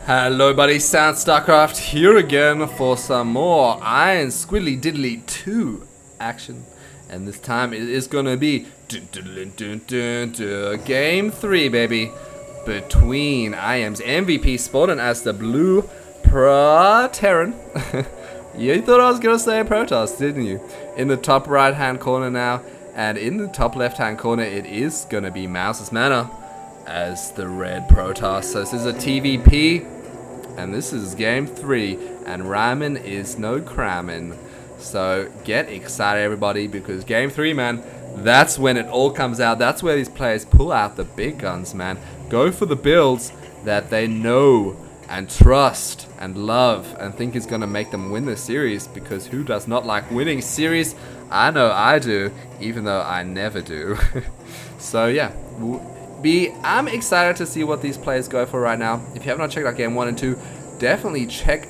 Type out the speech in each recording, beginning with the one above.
Hello buddy, StarCraft here again for some more Iron Squidly Diddly 2 action. And this time it is gonna be Game 3, baby. Between IM's MVP spawning as the blue Terran. You thought I was gonna say Protoss, didn't you? In the top right hand corner now, and in the top left hand corner it is gonna be Mouse's MaNa as the red Protoss. So this is a TVP, and this is game 3, and Ryman is no cramming. So get excited everybody, because game 3, man, that's when it all comes out. That's where these players pull out the big guns, man. Go for the builds that they know and trust and love and think is gonna make them win the series, because who does not like winning series? I know I do, even though I never do. So yeah, I'm excited to see what these players go for right now. If you have not checked out game 1 and 2, definitely check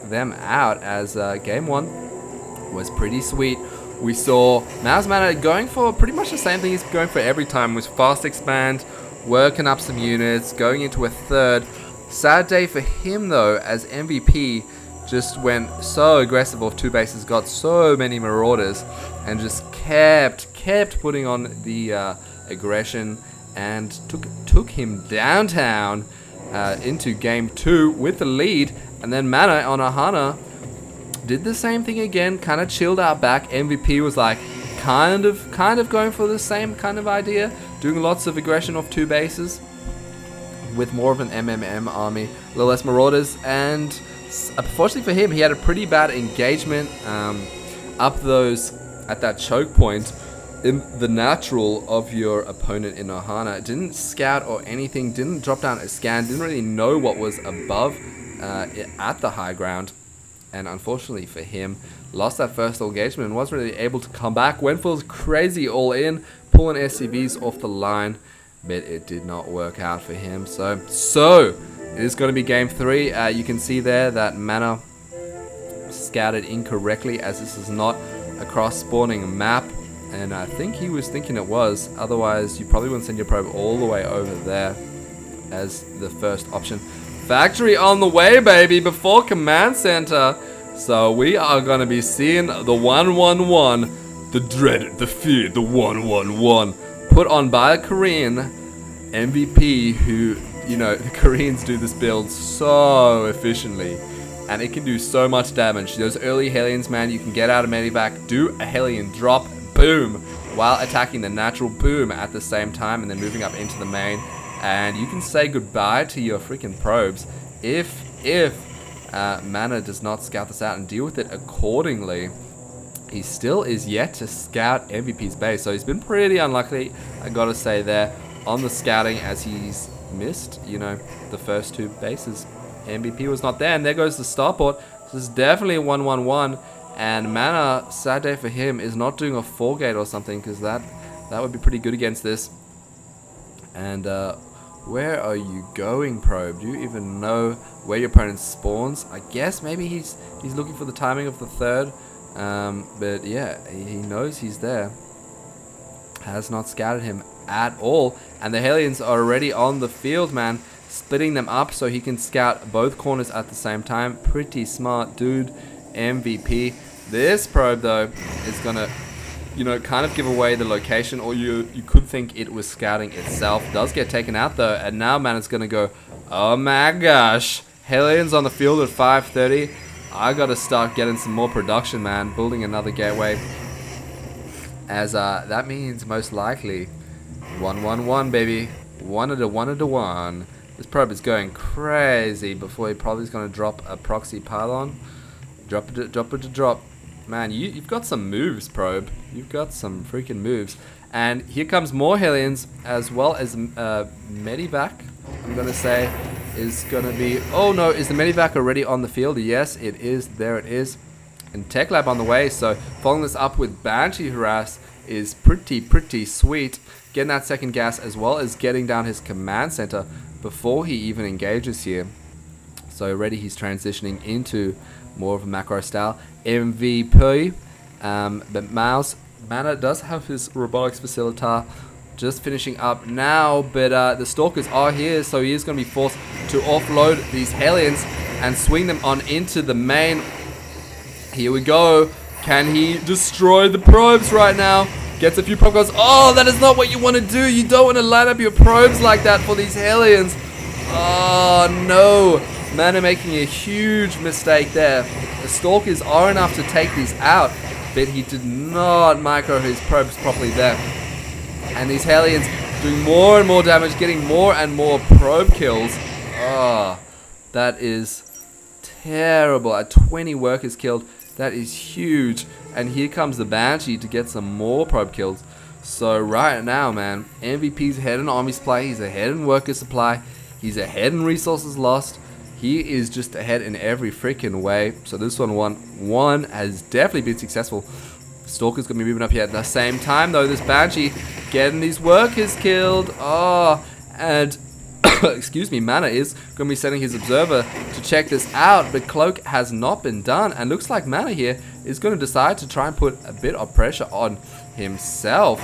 them out, as game 1 was pretty sweet. We saw Mouse's MaNa going for pretty much the same thing he's going for every time, with fast expand, working up some units, going into a third. Sad day for him though, as MVP just went so aggressive off 2 bases, got so many marauders, and just kept putting on the aggression, and took him downtown into game 2 with the lead. And then MaNa on Ahana did the same thing again, kind of chilled out back. MVP was like kind of going for the same kind of idea, doing lots of aggression off 2 bases with more of an MMM army, a little less marauders. And unfortunately for him, he had a pretty bad engagement up those at that choke point in the natural of your opponent in Ahana. Didn't scout or anything, didn't drop down a scan, didn't really know what was above at the high ground, and unfortunately for him, lost that first engagement and wasn't really able to come back. Went for crazy all in, pulling SCVs off the line, but it did not work out for him. So it is going to be game 3. You can see there that MaNa scouted incorrectly, as this is not a cross spawning map. And I think he was thinking it was, otherwise you probably wouldn't send your probe all the way over there as the first option. Factory on the way, baby, before command center. So we are going to be seeing the 111, the dreaded, the feared, the 111, put on by a Korean MVP who, you know, the Koreans do this build so efficiently. And it can do so much damage. Those early Hellions, man, you can get out of medevac, do a Hellion drop, boom, while attacking the natural, boom, at the same time, and then moving up into the main. And you can say goodbye to your freaking probes if MaNa does not scout this out and deal with it accordingly. He still is yet to scout MVP's base, so he's been pretty unlucky, I gotta say, there on the scouting, as he's missed, you know, the first 2 bases. MVP was not there, and there goes the starport. This is definitely a 1-1-1. And MaNa, sad day for him, is not doing a 4-gate or something, because that would be pretty good against this. And where are you going, probe? Do you even know where your opponent spawns? I guess maybe he's looking for the timing of the third. But yeah, he knows he's there. Has not scouted him at all. And the Hellions are already on the field, man, splitting them up so he can scout both corners at the same time. Pretty smart dude, MVP. This probe though is gonna, you know, kind of give away the location, or you could think it was scouting itself. Does get taken out though, and now MaNa's gonna go, oh my gosh, Hellions on the field at 5:30. I gotta start getting some more production, man, building another gateway, as that means most likely 1-1-1, baby, 1-1. This probe is going crazy before he probably is going to drop a proxy pylon. Drop. Man, you've got some moves, probe. You've got some freaking moves. And here comes more Hellions, as well as medevac, I'm going to say, is going to be... Oh no, is the medevac already on the field? Yes, it is. There it is. And Tech Lab on the way, so following this up with Banshee Harass is pretty sweet. Getting that second gas, as well as getting down his command center before he even engages here. So already he's transitioning into more of a macro style MVP. But MaNa does have his robotics facilitator just finishing up now, but the Stalkers are here, so he is going to be forced to offload these Hellions and swing them on into the main. Here we go. Can he destroy the probes right now? Gets a few probe cards. Oh, that is not what you want to do. You don't want to line up your probes like that for these Hellions. Oh, no. MaNa making a huge mistake there. The Stalkers are enough to take these out, but he did not micro his probes properly there. And these Hellions doing more and more damage, getting more and more probe kills. Oh, that is terrible. At 20 workers killed, that is huge. And here comes the Banshee to get some more probe kills. So right now, man, MVP's ahead in army supply. He's ahead in worker supply. He's ahead in resources lost. He is just ahead in every freaking way. So this one has definitely been successful. Stalker's gonna be moving up here at the same time though. This Banshee getting these workers killed. Oh, and excuse me, MaNa is gonna be sending his observer to check this out, but Cloak has not been done, and looks like MaNa here is gonna decide to try and put a bit of pressure on himself.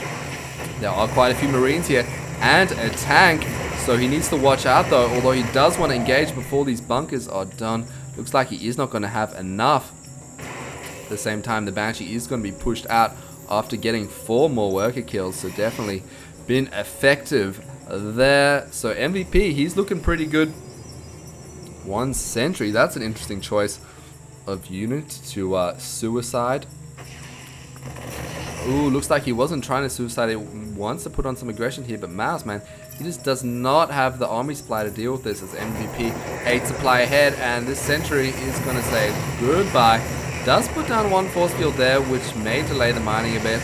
There are quite a few Marines here and a tank, so he needs to watch out though, although he does want to engage before these bunkers are done. Looks like he is not going to have enough. At the same time, the Banshee is going to be pushed out after getting 4 more worker kills, so definitely been effective there. So MVP, he's looking pretty good. 1 sentry, that's an interesting choice of unit to suicide. Ooh, looks like he wasn't trying to suicide. He wants to put on some aggression here, but Mouse, man, he just does not have the army supply to deal with this as MVP. 8 supply ahead, and this sentry is going to say goodbye. Does put down 1 force field there, which may delay the mining a bit.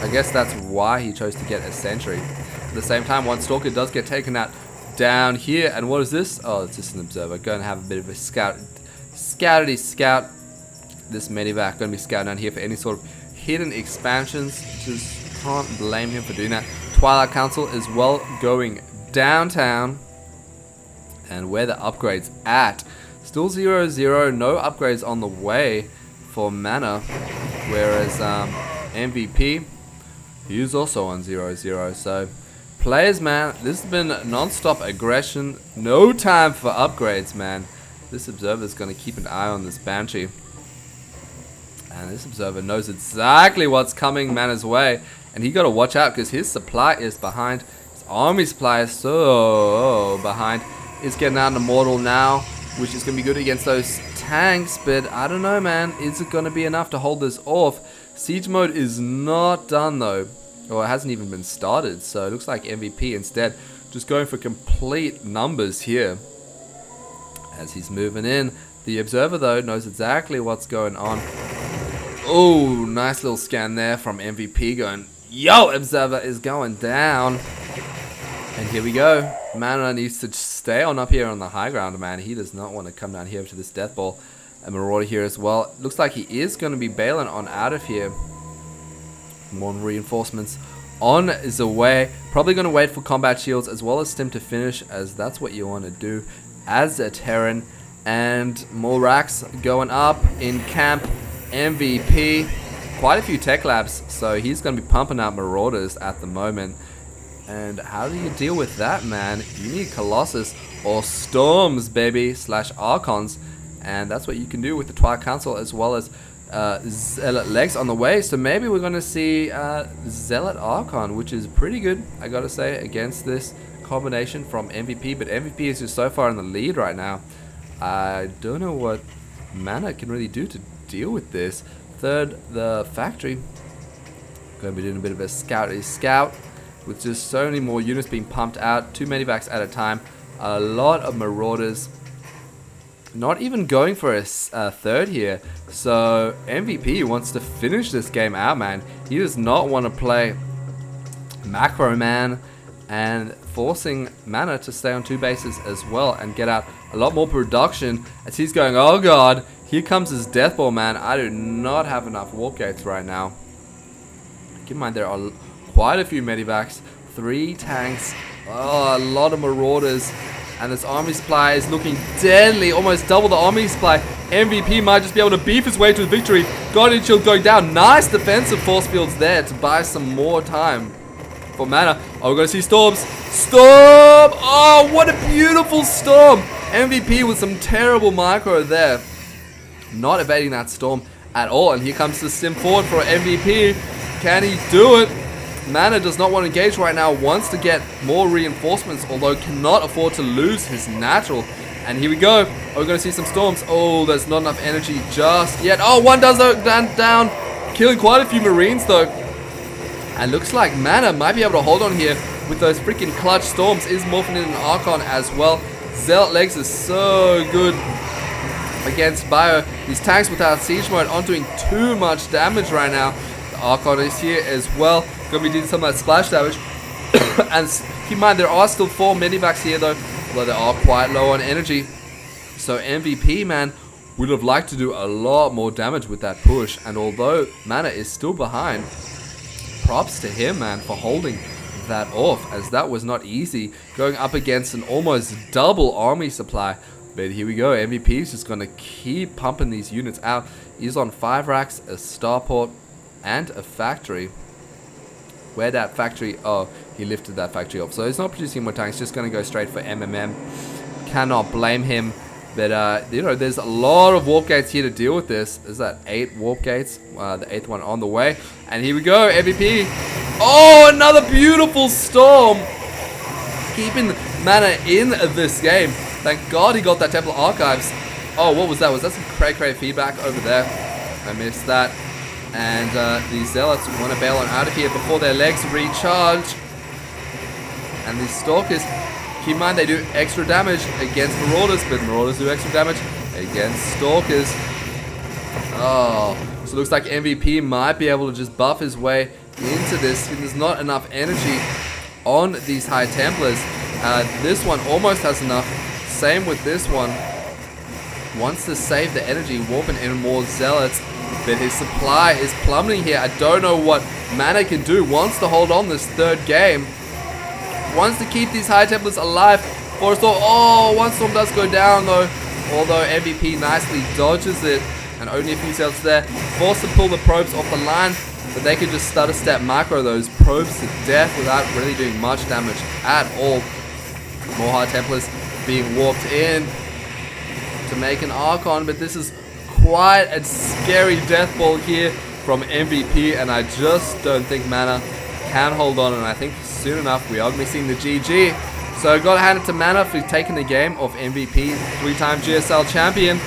I guess that's why he chose to get a sentry. At the same time, 1 Stalker does get taken out down here. And what is this? Oh, it's just an observer. Going to have a bit of a scoutity scout. This medevac going to be scouting down here for any sort of hidden expansions. Just can't blame him for doing that. Twilight Council as well going downtown. And where the upgrades at? Still 0-0, no upgrades on the way for MaNa. Whereas MVP, he's also on 0-0. So players, man, this has been non-stop aggression. No time for upgrades, man. This observer is going to keep an eye on this Banshee. And this observer knows exactly what's coming MaNa's way. And he got to watch out because his supply is behind. His army supply is so behind. He's getting out an Immortal now, which is going to be good against those tanks. But I don't know, man. Is it going to be enough to hold this off? Siege mode is not done, though. Or it hasn't even been started. So it looks like MVP instead just going for complete numbers here. As he's moving in. The observer, though, knows exactly what's going on. Oh, nice little scan there from MVP going, yo, observer is going down. And here we go. MaNa needs to stay on up here on the high ground, man. He does not want to come down here to this death ball. And Marauder here as well. Looks like he is going to be bailing on out of here. More reinforcements on the way. Probably going to wait for combat shields as well as stim to finish, as that's what you want to do as a Terran. And more racks going up in camp. MVP, quite a few tech labs, so he's going to be pumping out Marauders at the moment. And how do you deal with that, man? You need Colossus or Storms, baby, / Archons, and that's what you can do with the Twilight Council as well as Zealot Legs on the way. So maybe we're going to see Zealot Archon, which is pretty good, I gotta say, against this combination from MVP. But MVP is just so far in the lead right now. I don't know what MaNa can really do to deal with this. Third, the factory. Going to be doing a bit of a scout with just so many more units being pumped out. 2 medevacs at a time. A lot of Marauders. Not even going for a third here. So MVP wants to finish this game out, man. He does not want to play Macro Man, and forcing MaNa to stay on 2 bases as well and get out a lot more production as he's going, oh god, here comes his death ball, man. I do not have enough warp gates right now. Keep in mind there are quite a few medevacs, 3 tanks, oh, a lot of Marauders, and this army supply is looking deadly, almost double the army supply. MVP might just be able to beef his way to victory. Guardian Shield going down, nice defensive force fields there to buy some more time. for MaNa. Oh, we're going to see storms. Storm! Oh, what a beautiful storm. MVP with some terrible micro there. Not evading that storm at all. And here comes the stim forward for MVP. Can he do it? MaNa does not want to engage right now. Wants to get more reinforcements, although cannot afford to lose his natural. And here we go. Oh, we're going to see some storms. Oh, there's not enough energy just yet. Oh, one does go down. Killing quite a few Marines, though. And looks like MaNa might be able to hold on here with those freaking clutch storms. Is morphing in an Archon as well. Zealot Legs is so good against Bio. These tanks without siege mode aren't doing too much damage right now. The Archon is here as well. Gonna be doing some of that splash damage. And keep in mind, there are still 4 medivacs here though, although they are quite low on energy. So MVP, man, would have liked to do a lot more damage with that push. And although MaNa is still behind, props to him, man, for holding that off, as that was not easy, going up against an almost double army supply. But here we go, MVP is just going to keep pumping these units out. He's on 5 racks, a starport, and a factory. Where that factory, oh, he lifted that factory off. So he's not producing more tanks, just going to go straight for MMM. Cannot blame him. But, you know, there's a lot of warp gates here to deal with this. There's that 8 warp gates, the 8th one on the way. And here we go, MVP. Oh, another beautiful storm. Keeping MaNa in this game. Thank God he got that Temple Archives. Oh, what was that? Was that some cray feedback over there? I missed that. And these Zealots want to bail on out of here before their legs recharge. And these Stalkers, keep in mind they do extra damage against Marauders, but Marauders do extra damage against Stalkers. Oh, so it looks like MVP might be able to just buff his way into this. There's not enough energy on these High Templars. This one almost has enough. Same with this one. Wants to save the energy, warping in more Zealots. But his supply is plummeting here. I don't know what MaNa can do. Wants to hold on this 3rd game. Wants to keep these High Templars alive. For a storm. Oh, one storm does go down though. Although MVP nicely dodges it. And only a few Zealots there. Forced to pull the probes off the line. But they could just stutter step macro those probes to death without really doing much damage at all. More High Templars being warped in to make an Archon. But this is quite a scary death ball here from MVP, and I just don't think MaNa can hold on, and I think soon enough we are missing the GG. So gotta hand it to MaNa for taking the game off MVP, 3-time GSL champion.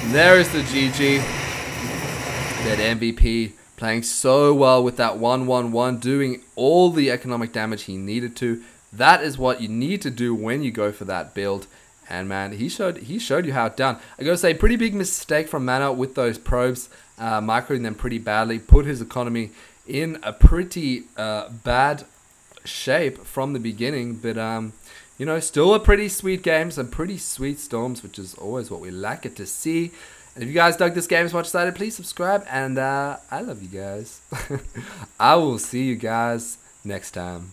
And there is the GG. That MVP playing so well with that 1-1-1, doing all the economic damage he needed to. That is what you need to do when you go for that build. And man, he showed you how it's done. I gotta say, pretty big mistake from MaNa with those probes, microing them pretty badly. Put his economy in a pretty bad shape from the beginning. But you know, still a pretty sweet game, some pretty sweet storms, which is always what we like it to see. And if you guys dug this game as much as I did, please subscribe. And I love you guys. I will see you guys next time.